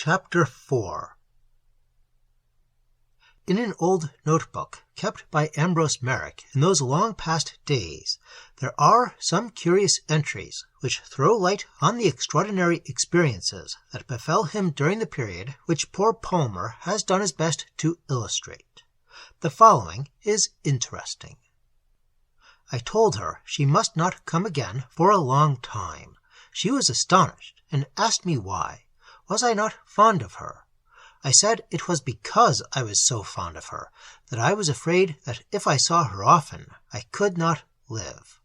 Chapter 4. In an old notebook kept by Ambrose Merrick in those long past days, there are some curious entries which throw light on the extraordinary experiences that befell him during the period which poor Palmer has done his best to illustrate. The following is interesting. I told her she must not come again for a long time. She was astonished and asked me why. Was I not fond of her? I said it was because I was so fond of her that I was afraid that if I saw her often, I could not live.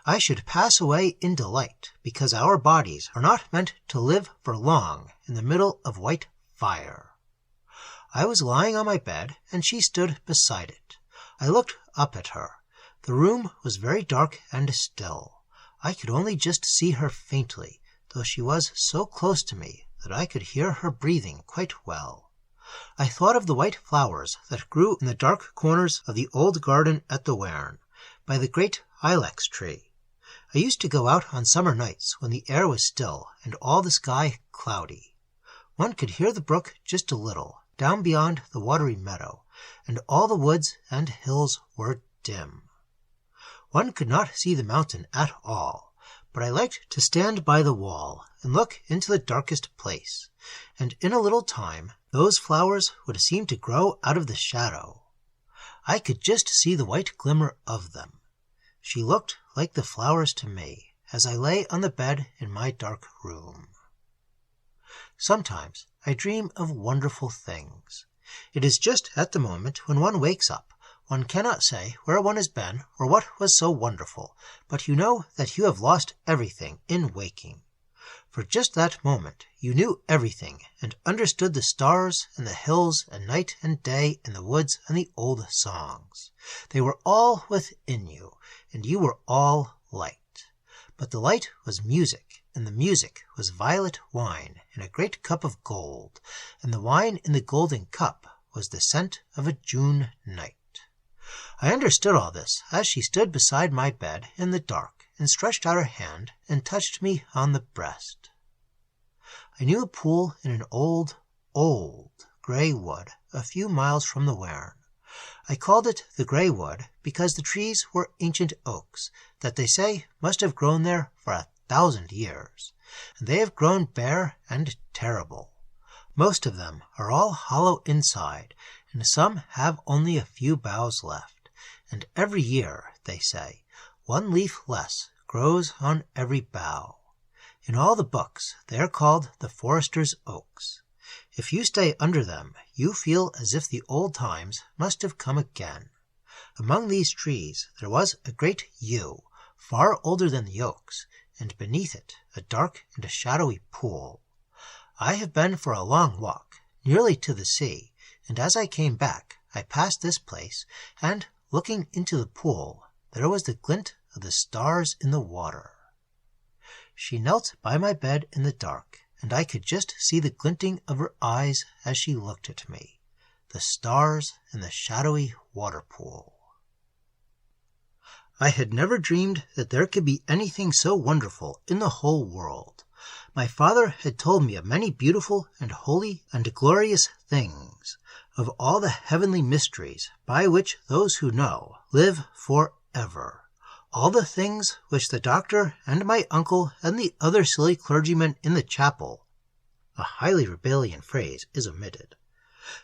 I should pass away in delight, because our bodies are not meant to live for long in the middle of white fire. I was lying on my bed, and she stood beside it. I looked up at her. The room was very dark and still. I could only just see her faintly, though she was so close to me that I could hear her breathing quite well. I thought of the white flowers that grew in the dark corners of the old garden at the Warren, by the great ilex tree. I used to go out on summer nights when the air was still and all the sky cloudy. One could hear the brook just a little, down beyond the watery meadow, and all the woods and hills were dim. One could not see the mountain at all, but I liked to stand by the wall and look into the darkest place, and in a little time those flowers would seem to grow out of the shadow. I could just see the white glimmer of them. She looked like the flowers to me as I lay on the bed in my dark room. Sometimes I dream of wonderful things. It is just at the moment when one wakes up. One cannot say where one has been or what was so wonderful, but you know that you have lost everything in waking. For just that moment you knew everything and understood the stars and the hills and night and day and the woods and the old songs. They were all within you, and you were all light. But the light was music, and the music was violet wine in a great cup of gold, and the wine in the golden cup was the scent of a June night. I understood all this as she stood beside my bed in the dark and stretched out her hand and touched me on the breast. I knew a pool in an old grey wood a few miles from the Warren. I called it the Grey Wood because the trees were ancient oaks that they say must have grown there for 1,000 years, and they have grown bare and terrible. Most of them are all hollow inside, and some have only a few boughs left, and every year, they say, one leaf less grows on every bough. In all the books they are called the forester's oaks. If you stay under them, you feel as if the old times must have come again. Among these trees there was a great yew, far older than the oaks, and beneath it a dark and a shadowy pool. I have been for a long walk, nearly to the sea, and as I came back, I passed this place, and, looking into the pool, there was the glint of the stars in the water. She knelt by my bed in the dark, and I could just see the glinting of her eyes as she looked at me, the stars and the shadowy water pool. I had never dreamed that there could be anything so wonderful in the whole world. My father had told me of many beautiful and holy and glorious things, of all the heavenly mysteries by which those who know live forever, all the things which the doctor and my uncle and the other silly clergymen in the chapel, a highly Rabelaisian phrase is omitted,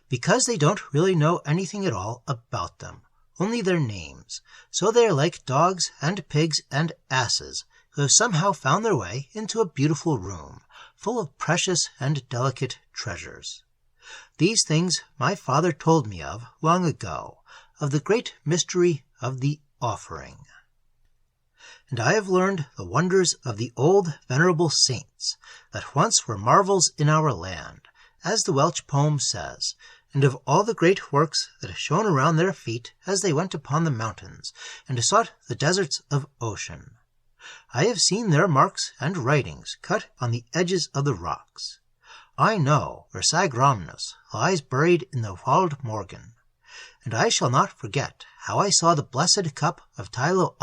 because they don't really know anything at all about them, only their names, so they are like dogs and pigs and asses, who have somehow found their way into a beautiful room, full of precious and delicate treasures. These things my father told me of long ago, of the great mystery of the offering. And I have learned the wonders of the old venerable saints, that once were marvels in our land, as the Welsh poem says, and of all the great works that shone around their feet as they went upon the mountains, and sought the deserts of ocean. I have seen their marks and writings cut on the edges of the rocks. I know where Sagramnus lies buried in the Wlad Morgan, and I shall not forget how I saw the blessed cup of Teilo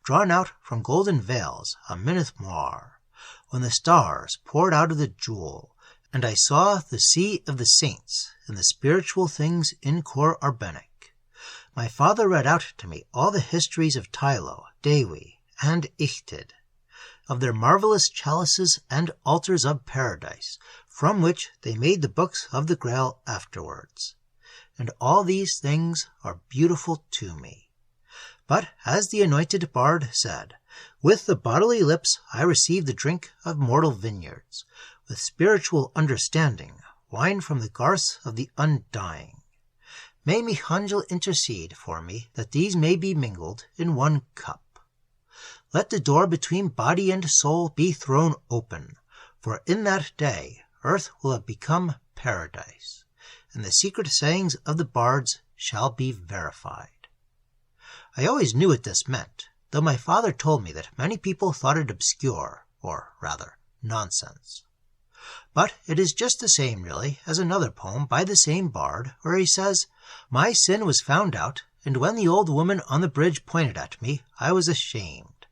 drawn out from golden veils on Mynydd Mawr, when the stars poured out of the jewel, And I saw the sea of the saints and the spiritual things in Cor-arbennic. My father read out to me all the histories of Teilo, Dewi, and Iltyd, of their marvelous chalices and altars of paradise, from which they made the books of the Grail afterwards. And all these things are beautiful to me. But, as the anointed bard said, with the bodily lips I receive the drink of mortal vineyards, with spiritual understanding, wine from the garths of the undying. May Mihangel intercede for me that these may be mingled in one cup. Let the door between body and soul be thrown open, for in that day earth will have become paradise, and the secret sayings of the bards shall be verified. I always knew what this meant, though my father told me that many people thought it obscure, or rather, nonsense. But it is just the same, really, as another poem by the same bard, where he says, "My sin was found out, and when the old woman on the bridge pointed at me, I was ashamed.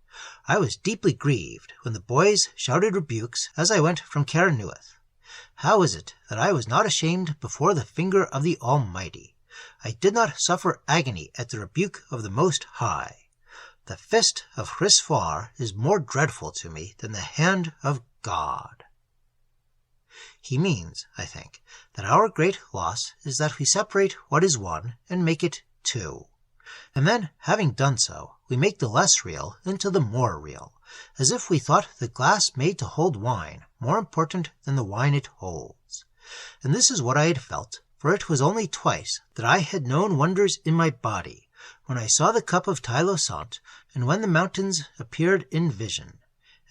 I was deeply grieved when the boys shouted rebukes as I went from Caer-Newydd. How is it that I was not ashamed before the finger of the Almighty? I did not suffer agony at the rebuke of the Most High. The fist of Rhys Fawr is more dreadful to me than the hand of God." He means, I think, that our great loss is that we separate what is one and make it two. And then, having done so, we make the less real into the more real, as if we thought the glass made to hold wine more important than the wine it holds. And this is what I had felt, for it was only twice that I had known wonders in my body, when I saw the cup of Teilo Sant, and when the mountains appeared in vision.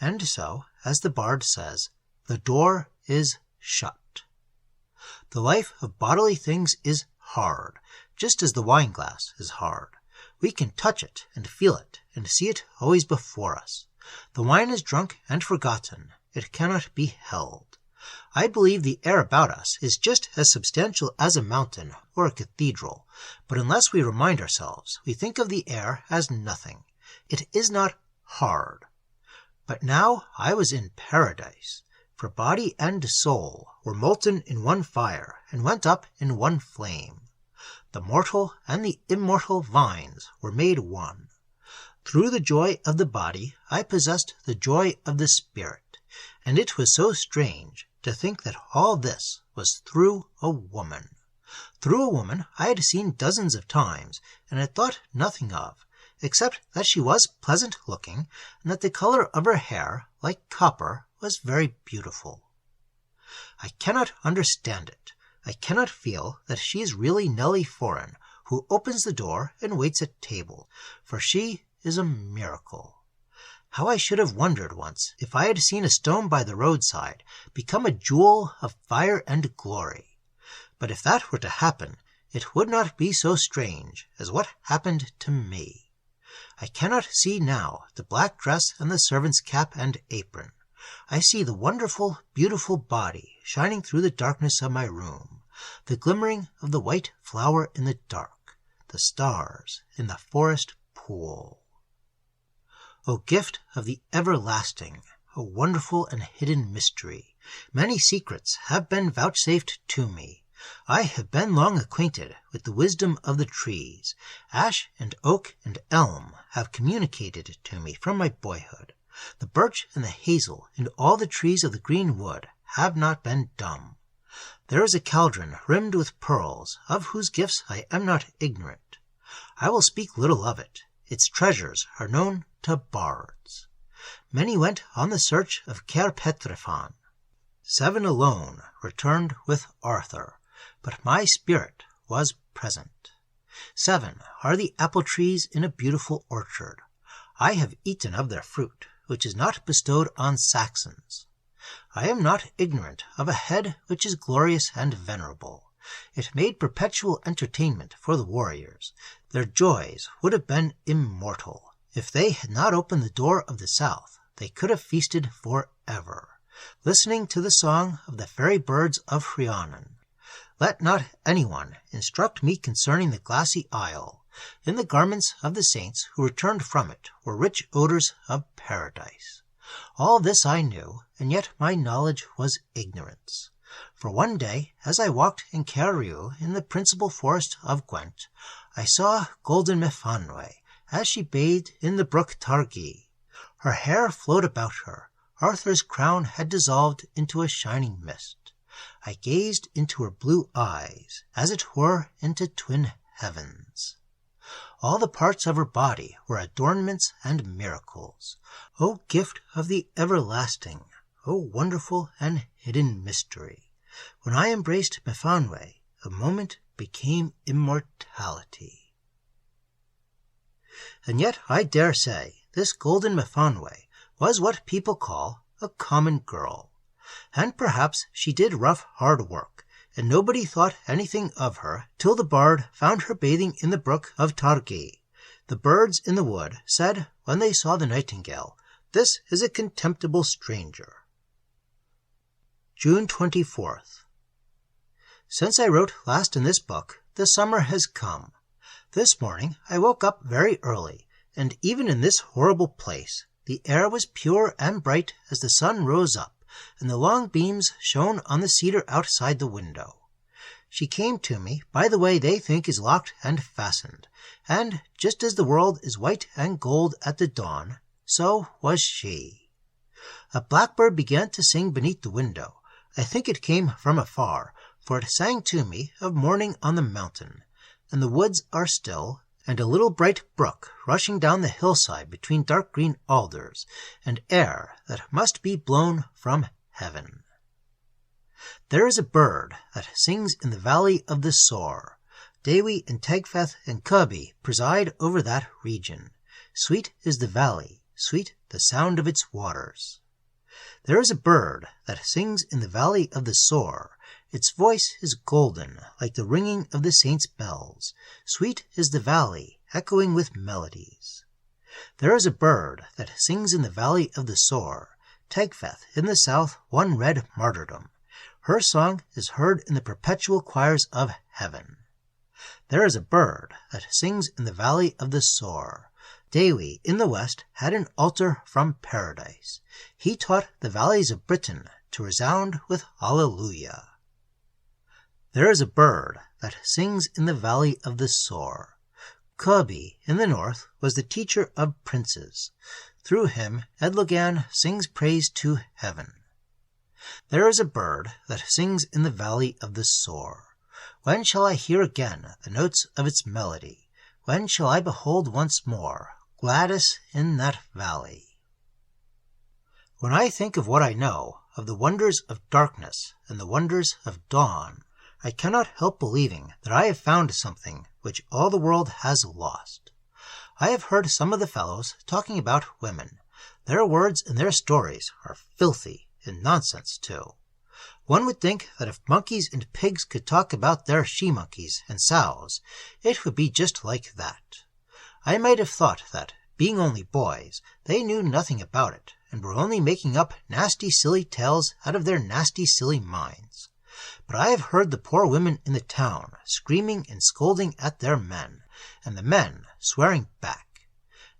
And so, as the bard says, the door is shut. The life of bodily things is hard, just as the wine-glass is hard. We can touch it and feel it and see it always before us. The wine is drunk and forgotten. It cannot be held. I believe the air about us is just as substantial as a mountain or a cathedral, but unless we remind ourselves, we think of the air as nothing. It is not hard. But now I was in paradise, for body and soul were molten in one fire and went up in one flame. The mortal and the immortal vines were made one. Through the joy of the body I possessed the joy of the spirit, and it was so strange to think that all this was through a woman. Through a woman I had seen dozens of times, and had thought nothing of, except that she was pleasant-looking, and that the color of her hair, like copper, was very beautiful. I cannot understand it. I cannot feel that she is really Nelly Foreign, who opens the door and waits at table, for she is a miracle. How I should have wondered once if I had seen a stone by the roadside become a jewel of fire and glory. But if that were to happen, it would not be so strange as what happened to me. I cannot see now the black dress and the servant's cap and apron. I see the wonderful, beautiful body shining through the darkness of my room, the glimmering of the white flower in the dark, the stars in the forest pool. O gift of the everlasting, O wonderful and hidden mystery, many secrets have been vouchsafed to me. I have been long acquainted with the wisdom of the trees. Ash and oak and elm have communicated to me from my boyhood. The birch and the hazel and all the trees of the green wood have not been dumb. There is a cauldron rimmed with pearls, of whose gifts I am not ignorant. I will speak little of it. Its treasures are known to bards. Many went on the search of Caer-Pedryfan. 7 alone returned with Arthur, but my spirit was present. 7 are the apple trees in a beautiful orchard. I have eaten of their fruit, which is not bestowed on Saxons. I am not ignorant of a head which is glorious and venerable. It made perpetual entertainment for the warriors. Their joys would have been immortal. If they had not opened the door of the south, they could have feasted forever, listening to the song of the fairy birds of Rhiannon. Let not anyone instruct me concerning the glassy isle. In the garments of the saints who returned from it were rich odors of paradise. All this I knew, and yet my knowledge was ignorance. For one day, as I walked in Caer-rhiu, in the principal forest of Gwent, I saw golden Myfanwy, as she bathed in the brook Targi. Her hair flowed about her. Arthur's crown had dissolved into a shining mist. I gazed into her blue eyes, as it were into twin heavens. All the parts of her body were adornments and miracles. O gift of the everlasting! O wonderful and hidden mystery! When I embraced Myfanwy, a moment became immortality. And yet I dare say this golden Myfanwy was what people call a common girl. And perhaps she did rough, hard work, and nobody thought anything of her till the bard found her bathing in the brook of Targi. The birds in the wood said, when they saw the nightingale, "This is a contemptible stranger." June 24th. Since I wrote last in this book, the summer has come. This morning I woke up very early, and even in this horrible place, the air was pure and bright as the sun rose up, and the long beams shone on the cedar outside the window. She came to me by the way they think is locked and fastened, and just as the world is white and gold at the dawn, so was she. A blackbird began to sing beneath the window. I think it came from afar, for it sang to me of morning on the mountain, and the woods are still, and a little bright brook rushing down the hillside between dark green alders, and air that must be blown from heaven. There is a bird that sings in the valley of the Soar. Dewi and Tegfeth and Cubi preside over that region. Sweet is the valley, sweet the sound of its waters. There is a bird that sings in the valley of the Soar. Its voice is golden, like the ringing of the saints' bells. Sweet is the valley, echoing with melodies. There is a bird that sings in the valley of the Soar. Tegfeth in the south won red martyrdom. Her song is heard in the perpetual choirs of heaven. There is a bird that sings in the valley of the Soar. Dewi in the west had an altar from paradise. He taught the valleys of Britain to resound with Alleluia. There is a bird that sings in the valley of the Soar. Cubi in the north was the teacher of princes. Through him Edlogan sings praise to heaven. There is a bird that sings in the valley of the Soar. When shall I hear again the notes of its melody? When shall I behold once more Gladys in that valley? When I think of what I know, of the wonders of darkness and the wonders of dawn, I cannot help believing that I have found something which all the world has lost. I have heard some of the fellows talking about women. Their words and their stories are filthy and nonsense too. One would think that if monkeys and pigs could talk about their she-monkeys and sows, it would be just like that. I might have thought that, being only boys, they knew nothing about it, and were only making up nasty silly tales out of their nasty silly minds. But I have heard the poor women in the town screaming and scolding at their men, and the men swearing back.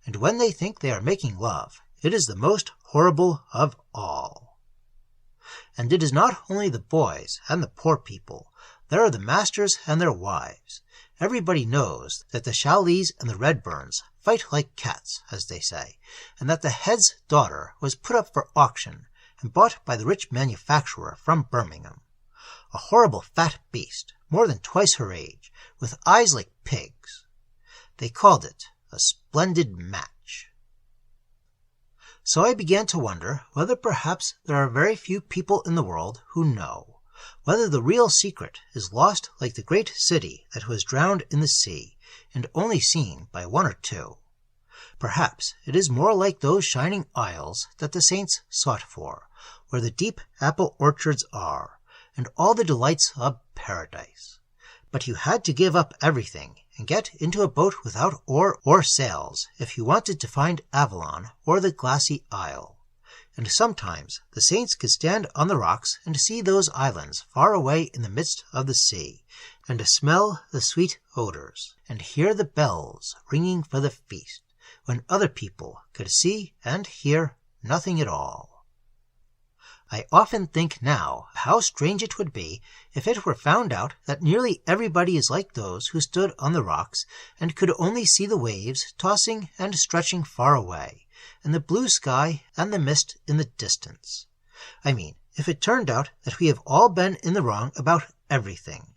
And when they think they are making love, it is the most horrible of all. And it is not only the boys and the poor people. There are the masters and their wives. Everybody knows that the Challeys and the Redburns fight like cats, as they say, and that the head's daughter was put up for auction and bought by the rich manufacturer from Birmingham. A horrible fat beast, more than twice her age, with eyes like pigs. They called it a splendid match. So I began to wonder whether perhaps there are very few people in the world who know, whether the real secret is lost like the great city that was drowned in the sea, and only seen by one or two. Perhaps it is more like those shining isles that the saints sought for, where the deep apple orchards are, and all the delights of paradise. But you had to give up everything and get into a boat without oar or sails if you wanted to find Avalon or the glassy isle. And sometimes the saints could stand on the rocks and see those islands far away in the midst of the sea, and smell the sweet odors, and hear the bells ringing for the feast, when other people could see and hear nothing at all. I often think now how strange it would be if it were found out that nearly everybody is like those who stood on the rocks and could only see the waves tossing and stretching far away, and the blue sky and the mist in the distance. I mean, if it turned out that we have all been in the wrong about everything,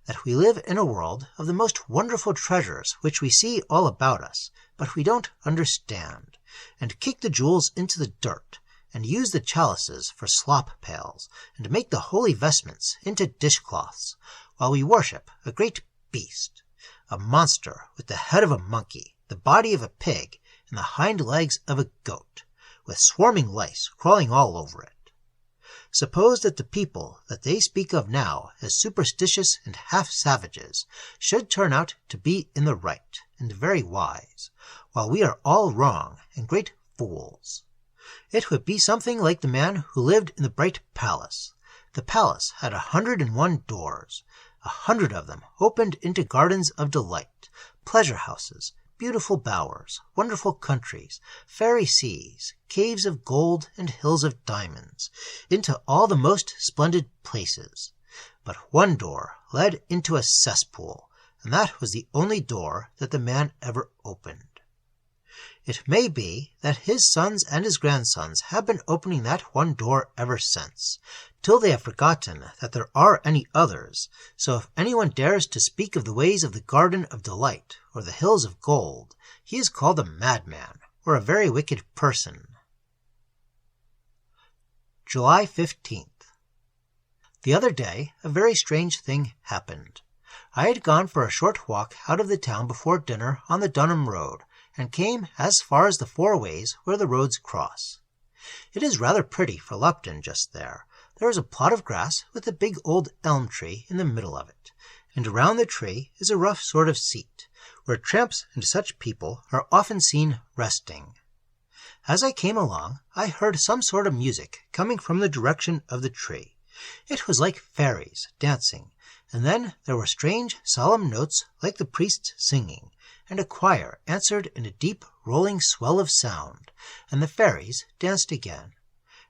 that we live in a world of the most wonderful treasures which we see all about us, but we don't understand, and kick the jewels into the dirt, and use the chalices for slop pails, and make the holy vestments into dishcloths, while we worship a great beast, a monster with the head of a monkey, the body of a pig, and the hind legs of a goat, with swarming lice crawling all over it. Suppose that the people that they speak of now as superstitious and half-savages should turn out to be in the right and very wise, while we are all wrong and great fools. It would be something like the man who lived in the bright palace. The palace had 101 doors. 100 of them opened into gardens of delight, pleasure houses, beautiful bowers, wonderful countries, fairy seas, caves of gold and hills of diamonds, into all the most splendid places. But one door led into a cesspool, and that was the only door that the man ever opened. It may be that his sons and his grandsons have been opening that one door ever since, till they have forgotten that there are any others, so if anyone dares to speak of the ways of the Garden of Delight or the Hills of Gold, he is called a madman or a very wicked person. July 15th. The other day a very strange thing happened. I had gone for a short walk out of the town before dinner on the Dunham road, and came as far as the 4 ways where the roads cross. It is rather pretty for Lupton just there. There is a plot of grass with a big old elm tree in the middle of it, and around the tree is a rough sort of seat, where tramps and such people are often seen resting. As I came along, I heard some sort of music coming from the direction of the tree. It was like fairies dancing, and then there were strange, solemn notes like the priests singing, and a choir answered in a deep, rolling swell of sound, and the fairies danced again.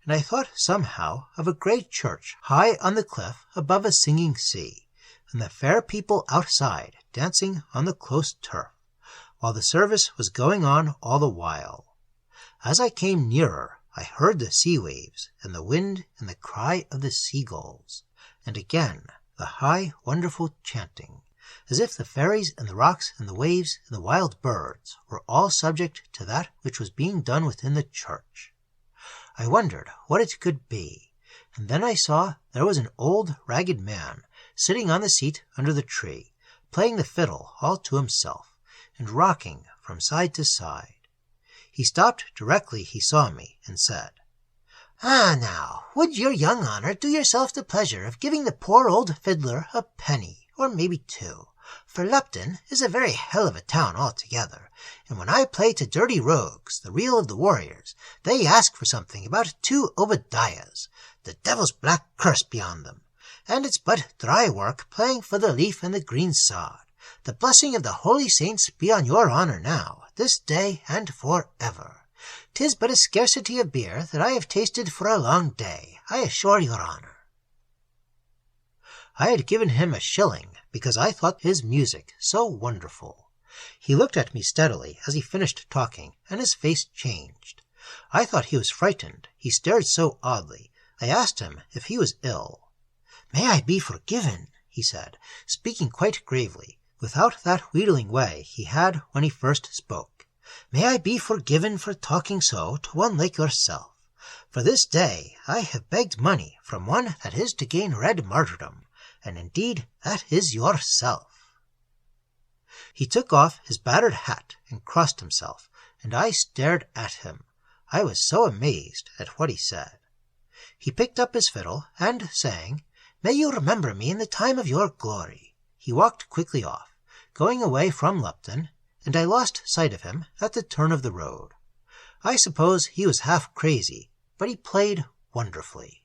And I thought somehow of a great church high on the cliff above a singing sea, and the fair people outside dancing on the close turf, while the service was going on all the while. As I came nearer, I heard the sea waves, and the wind, and the cry of the seagulls, and again the high, wonderful chanting, as if the fairies and the rocks and the waves and the wild birds were all subject to that which was being done within the church. I wondered what it could be, and then I saw there was an old ragged man sitting on the seat under the tree, playing the fiddle all to himself, and rocking from side to side. He stopped directly he saw me, and said, "Ah, now, would your young honour do yourself the pleasure of giving the poor old fiddler a penny, or maybe 2, for Lupton is a very hell of a town altogether, and when I play to dirty rogues, the reel of the warriors, they ask for something about 2 Obadiahs, the devil's black curse be on them, and it's but dry work playing for the leaf and the green sod. The blessing of the holy saints be on your honour now, this day and for ever. 'Tis but a scarcity of beer that I have tasted for a long day, I assure your honour." I had given him a shilling, because I thought his music so wonderful. He looked at me steadily as he finished talking, and his face changed. I thought he was frightened, he stared so oddly. I asked him if he was ill. "May I be forgiven," he said, speaking quite gravely, without that wheedling way he had when he first spoke. "May I be forgiven for talking so to one like yourself. For this day I have begged money from one that is to gain red martyrdom, and indeed that is yourself." He took off his battered hat and crossed himself, and I stared at him. I was so amazed at what he said. He picked up his fiddle, and sang, "May you remember me in the time of your glory," he walked quickly off, going away from Lupton, and I lost sight of him at the turn of the road. I suppose he was half crazy, but he played wonderfully.